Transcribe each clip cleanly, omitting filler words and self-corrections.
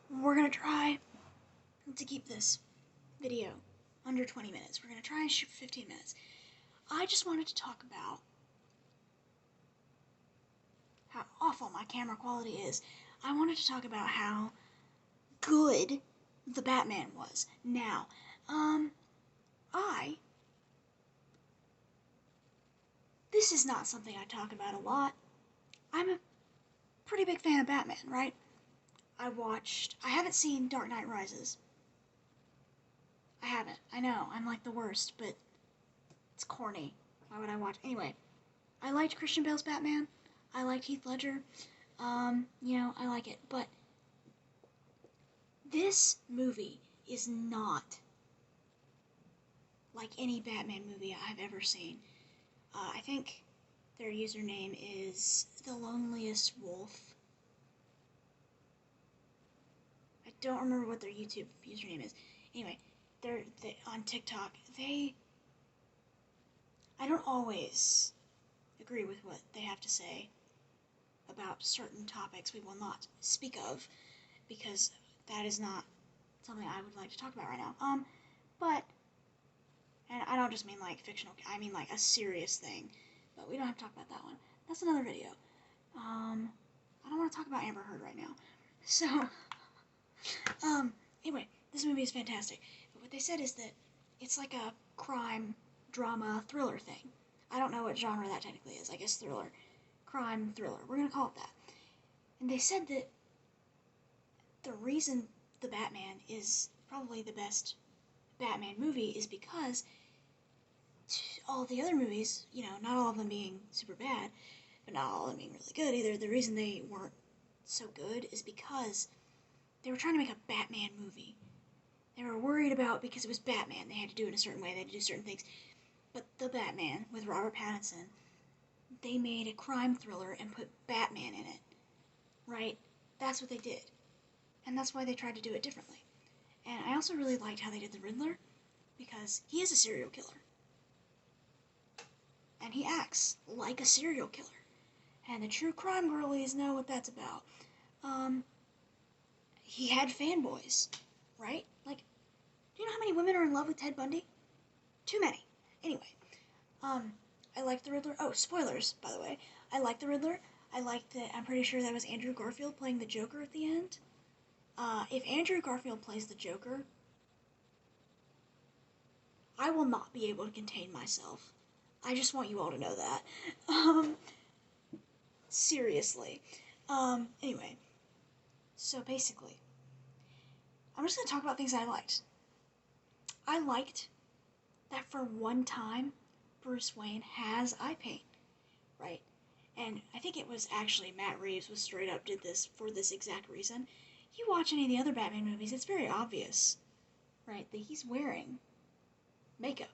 we're gonna try to keep this video under 20 minutes. We're gonna try and shoot 15 minutes. I just wanted to talk about how awful my camera quality is. I wanted to talk about how good the Batman was. Now, this is not something I talk about a lot. I'm a pretty big fan of Batman, right? I haven't seen Dark Knight Rises. I haven't. I know, I'm like the worst, but it's corny. Why would I watch? Anyway, I liked Christian Bale's Batman. I liked Heath Ledger. I like it. But this movie is not like any Batman movie I've ever seen. I think their username is The Loneliest Wolf. I don't remember what their YouTube username is. Anyway, they're on TikTok. I don't always agree with what they have to say about certain topics we will not speak of, because that is not something I would like to talk about right now. But, and I don't just mean like fictional, I mean like a serious thing, but we don't have to talk about that one. That's another video. I don't want to talk about Amber Heard right now. So, anyway, this movie is fantastic. But what they said is that it's like a crime, drama, thriller thing. I don't know what genre that technically is. I guess thriller. Crime, thriller. We're gonna call it that. And they said that the reason The Batman is probably the best Batman movie is because all the other movies, not all of them being super bad, but not all of them being really good either, the reason they weren't so good is because they were trying to make a Batman movie. They were worried about, because it was Batman, they had to do it in a certain way, they had to do certain things. But The Batman, with Robert Pattinson, they made a crime thriller and put Batman in it, right? That's what they did. And that's why they tried to do it differently. And I also really liked how they did the Riddler, because he is a serial killer. And he acts like a serial killer. And the true crime girlies know what that's about. He had fanboys, right? Like, do you know how many women are in love with Ted Bundy? Too many. Anyway, I like the Riddler. Oh, spoilers, by the way. I like the Riddler. I like that, I'm pretty sure that was Andrew Garfield playing the Joker at the end. If Andrew Garfield plays the Joker, I will not be able to contain myself. I just want you all to know that. Seriously. Anyway. So basically, I'm just gonna talk about things I liked. I liked that for one time, Bruce Wayne has eye pain, right? And I think it was actually Matt Reeves was straight up did this for this exact reason. You watch any of the other Batman movies, it's very obvious, right, that he's wearing makeup,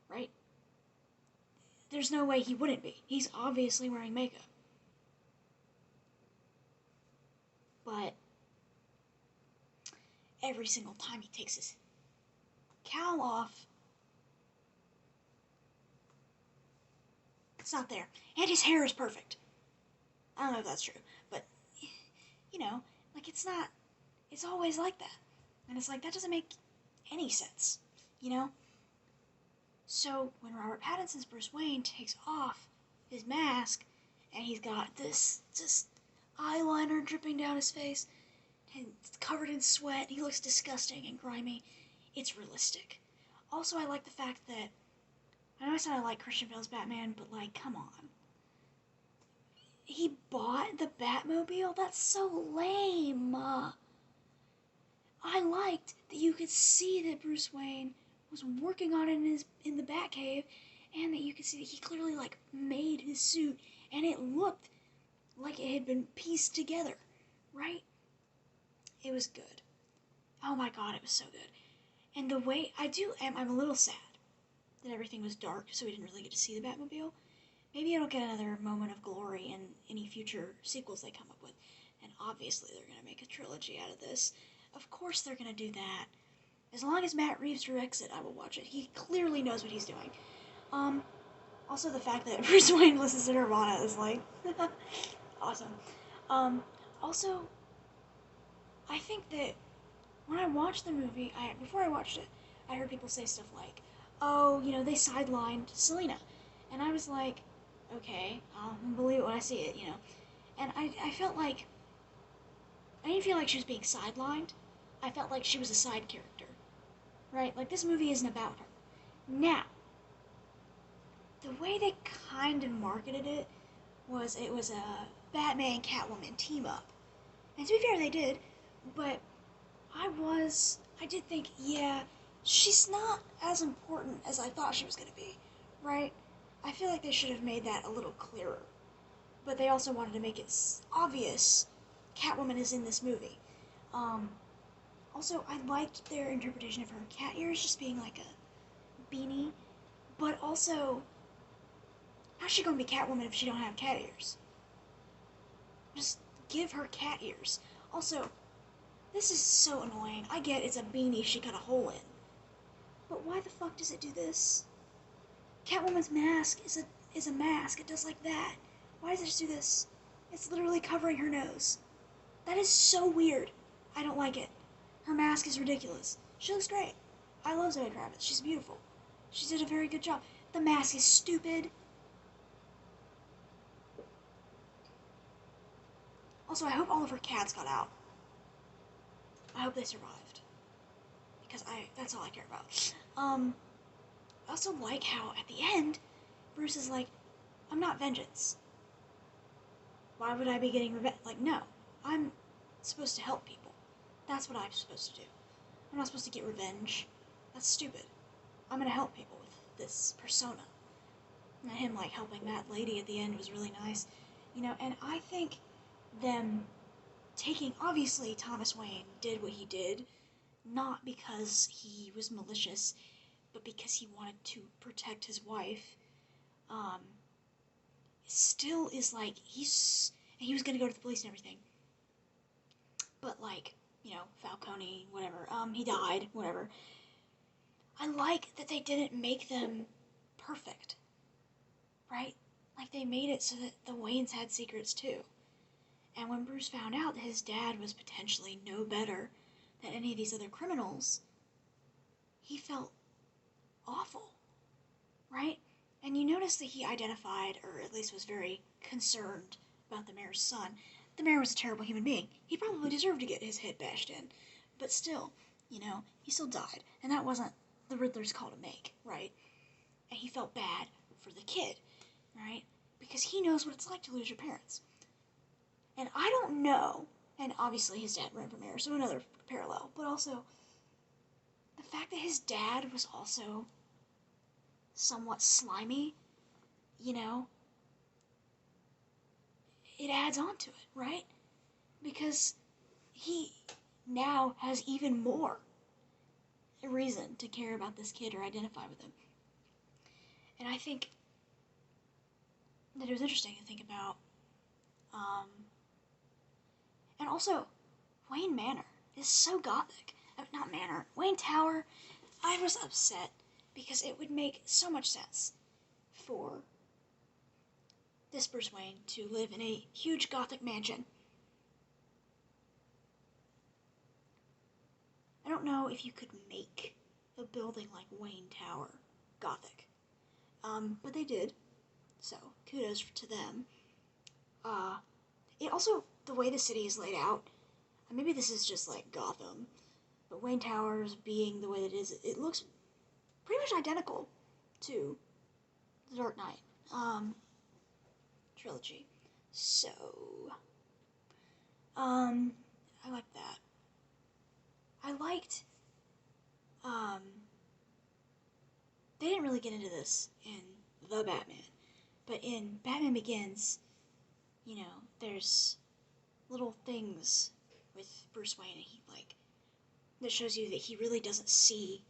right? There's no way he wouldn't be. He's obviously wearing makeup. But every single time he takes his cowl off, it's not there. And his hair is perfect. I don't know if that's true, but, like, it's always like that. And it's like, that doesn't make any sense, So, when Robert Pattinson's Bruce Wayne takes off his mask, and he's got this just eyeliner dripping down his face, and it's covered in sweat, he looks disgusting and grimy, it's realistic. Also, I like the fact that, I know I said I like Christian Bale's Batman, but, like, come on. He bought the Batmobile? That's so lame. I liked that you could see that Bruce Wayne was working on it in the Batcave, and that you could see that he clearly, like, made his suit, and it looked like it had been pieced together, right? It was good. Oh my god, it was so good. And the way, I'm a little sad that everything was dark, so we didn't really get to see the Batmobile. Maybe it'll get another moment of glory in any future sequels they come up with. And obviously they're going to make a trilogy out of this. Of course they're going to do that. As long as Matt Reeves directs it, I will watch it. He clearly knows what he's doing. Also the fact that Bruce Wayne listens to Nirvana is like, awesome. Also, I think that when I watched the movie, before I watched it, I heard people say stuff like, "Oh, they sidelined Selena," and I was like, "Okay, I'll believe it when I see it," And I felt like I didn't feel like she was being sidelined. I felt like she was a side character, right? Like this movie isn't about her. Now, the way they kind of marketed it was a Batman Catwoman team up, and to be fair, they did, but I did think, yeah, she's not as important as I thought she was going to be, right? I feel like they should have made that a little clearer. But they also wanted to make it obvious Catwoman is in this movie. Um, Also, I liked their interpretation of her cat ears just being like a beanie, but also, how's she going to be Catwoman if she don't have cat ears? Just give her cat ears. Also, this is so annoying. I get it's a beanie she cut a hole in. But why the fuck does it do this? Catwoman's mask is a mask. It does like that. Why does it just do this? It's literally covering her nose. That is so weird. I don't like it. Her mask is ridiculous. She looks great. I love Zoe Kravitz. She's beautiful. She did a very good job. The mask is stupid. Also, I hope all of her cats got out. I hope they survived. Because that's all I care about. I also like how, at the end, Bruce is like, I'm not vengeance. Why would I be getting revenge? Like, no. I'm supposed to help people. That's what I'm supposed to do. I'm not supposed to get revenge. That's stupid. I'm gonna help people with this persona. And him, like, helping that lady at the end was really nice. And I think them obviously Thomas Wayne did what he did, not because he was malicious, but because he wanted to protect his wife. Still is like, and he was gonna go to the police and everything. But like, Falcone, whatever, he died, whatever. I like that they didn't make them perfect, right? Like, they made it so that the Waynes had secrets too. And when Bruce found out that his dad was potentially no better than any of these other criminals, he felt awful, right? And you notice that he identified, or at least was very concerned about the mayor's son. The mayor was a terrible human being. He probably deserved to get his head bashed in. But still, he still died. And that wasn't the Riddler's call to make, right? And he felt bad for the kid, right? Because he knows what it's like to lose your parents. And I don't know, and obviously his dad ran for mayor, so another parallel, but also the fact that his dad was also somewhat slimy, it adds on to it, right? Because he now has even more reason to care about this kid or identify with him. And I think that it was interesting to think about, and also, Wayne Manor is so gothic. Not Manor, Wayne Tower. I was upset because it would make so much sense for this Bruce Wayne to live in a huge gothic mansion. I don't know if you could make a building like Wayne Tower gothic. But they did, so kudos to them. It also, the way the city is laid out, maybe this is just like Gotham, but Wayne Towers being the way it is, it looks pretty much identical to the Dark Knight trilogy. So, I like that. I liked, they didn't really get into this in The Batman, but in Batman Begins, there's little things with Bruce Wayne, and that shows you that he really doesn't see,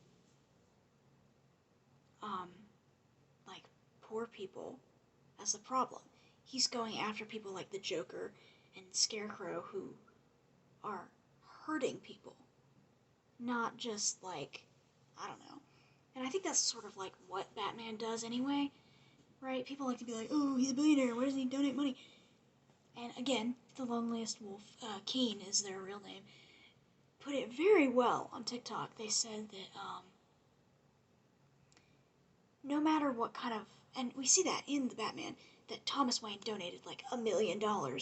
like, poor people as the problem. He's going after people like the Joker and Scarecrow who are hurting people, not just like, I don't know. And I think that's sort of like what Batman does anyway, right? People like to be like, oh, he's a billionaire, why doesn't he donate money? And again, the loneliest wolf, Keen is their real name. put it very well on TikTok. They said that no matter what kind of, and we see that in the Batman, that Thomas Wayne donated like $1 million or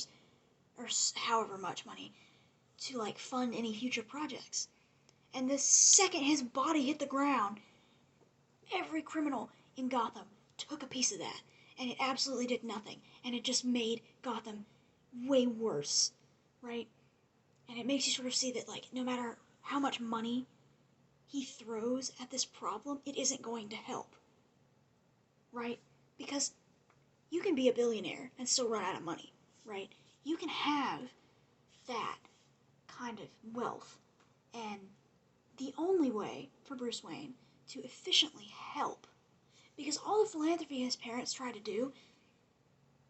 however much money to like fund any future projects. And the second his body hit the ground, every criminal in Gotham took a piece of that, and it absolutely did nothing, and it just made Gotham way worse, right? And it makes you sort of see that, like, no matter how much money he throws at this problem, it isn't going to help, right? Because you can be a billionaire and still run out of money, right? You can have that kind of wealth, and the only way for Bruce Wayne to efficiently help, because all the philanthropy his parents tried to do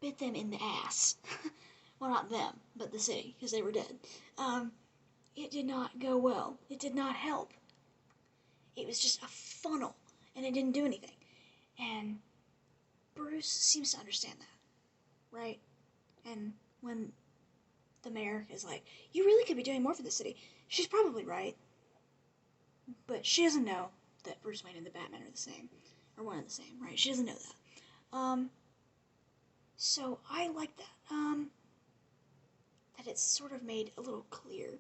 bit them in the ass. Well, not them, but the city, because they were dead. It did not go well. It did not help. It was just a funnel, and it didn't do anything. And Bruce seems to understand that, right? And when the mayor is like, you really could be doing more for the city, she's probably right. But she doesn't know that Bruce Wayne and the Batman are the same, or one and the same, right? She doesn't know that. So I like that. That it's sort of made a little clear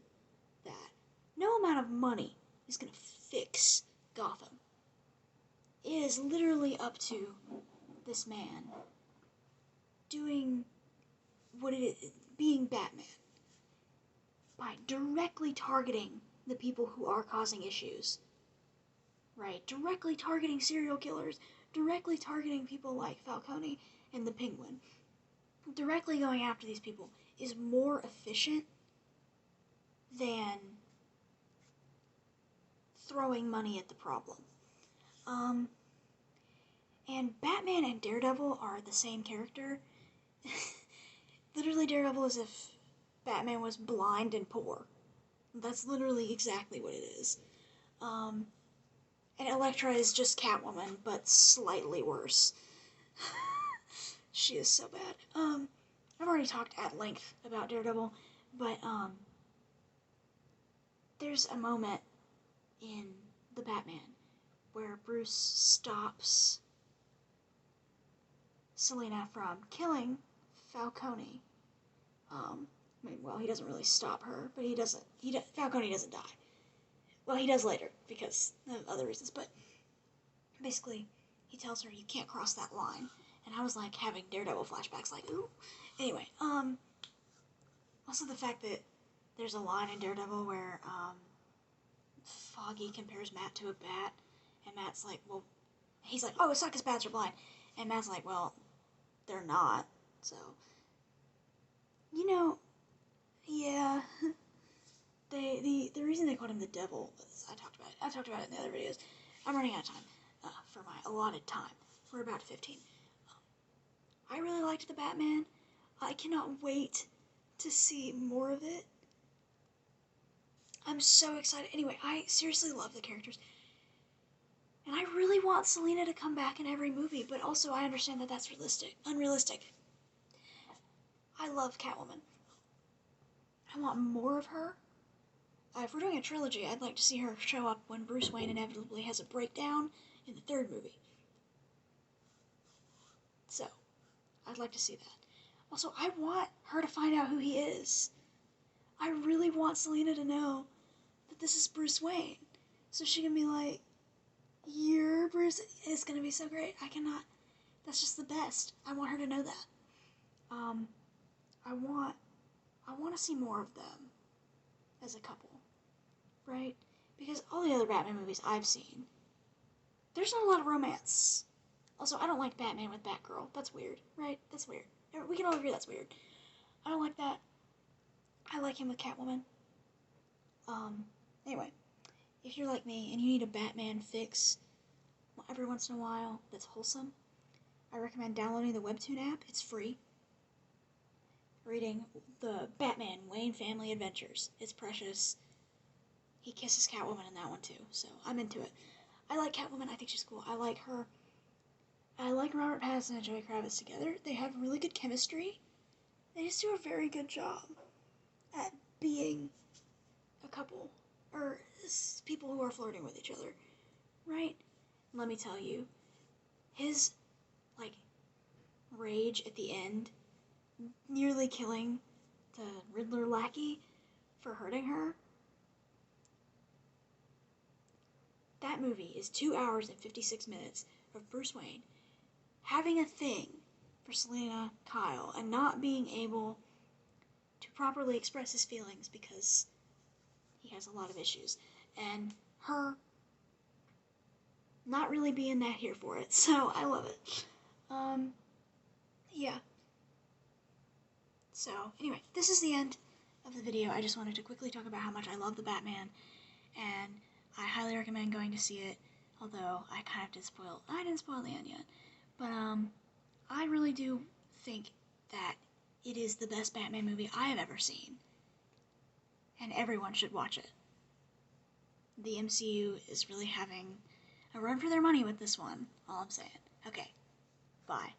that no amount of money is going to fix Gotham. It is literally up to this man doing what it is, being Batman, by directly targeting the people who are causing issues, right? Directly targeting serial killers, directly targeting people like Falcone and the Penguin. Directly going after these people is more efficient than throwing money at the problem. And Batman and Daredevil are the same character. Literally, Daredevil is if Batman was blind and poor. That's literally exactly what it is. And Elektra is just Catwoman, but slightly worse. She is so bad. I've already talked at length about Daredevil, but there's a moment in the Batman where Bruce stops Selina from killing Falcone. He doesn't really stop her, but Falcone doesn't die. Well, he does later, because of other reasons, but basically, he tells her, you can't cross that line. And I was, like, having Daredevil flashbacks, like, ooh. Anyway, also the fact that there's a line in Daredevil where, Foggy compares Matt to a bat, and Matt's like, well, he's like, oh, it's not because bats are blind. And Matt's like, well, they're not, so, yeah. The reason they called him the devil was, I talked about it in the other videos. I'm running out of time, for my allotted time. We're about 15. I really liked the Batman. I cannot wait to see more of it. I'm so excited. Anyway, I seriously love the characters. And I really want Selina to come back in every movie, but also I understand that that's unrealistic. I love Catwoman. I want more of her. If we're doing a trilogy, I'd like to see her show up when Bruce Wayne inevitably has a breakdown in the third movie. So, I'd like to see that. Also, I want her to find out who he is. I really want Selina to know that this is Bruce Wayne. So she can be like, you're Bruce. It's going to be so great. That's just the best. I want her to know that. I want to see more of them as a couple, right? Because all the other Batman movies I've seen, there's not a lot of romance. Also, I don't like Batman with Batgirl. That's weird, right? That's weird. We can all agree that's weird. I don't like that. I like him with Catwoman. Anyway, if you're like me and you need a Batman fix every once in a while that's wholesome, I recommend downloading the Webtoon app. It's free. Reading the Batman Wayne Family Adventures. It's precious. He kisses Catwoman in that one too, so I'm into it. I like Catwoman. I think she's cool. I like her. I like Robert Pattinson and Zoe Kravitz together. They have really good chemistry. They just do a very good job at being a couple. or people who are flirting with each other, right? Let me tell you, his, like, rage at the end, nearly killing the Riddler lackey for hurting her. That movie is 2 hours and 56 minutes of Bruce Wayne having a thing for Selina Kyle and not being able to properly express his feelings because he has a lot of issues, and her not really being that here for it. So I love it. Yeah. So anyway, this is the end of the video. I just wanted to quickly talk about how much I love the Batman, and I highly recommend going to see it, although I kind of I didn't spoil the end yet, but I really do think that it is the best Batman movie I have ever seen, and everyone should watch it. The MCU is really having a run for their money with this one, all I'm saying. Okay, bye.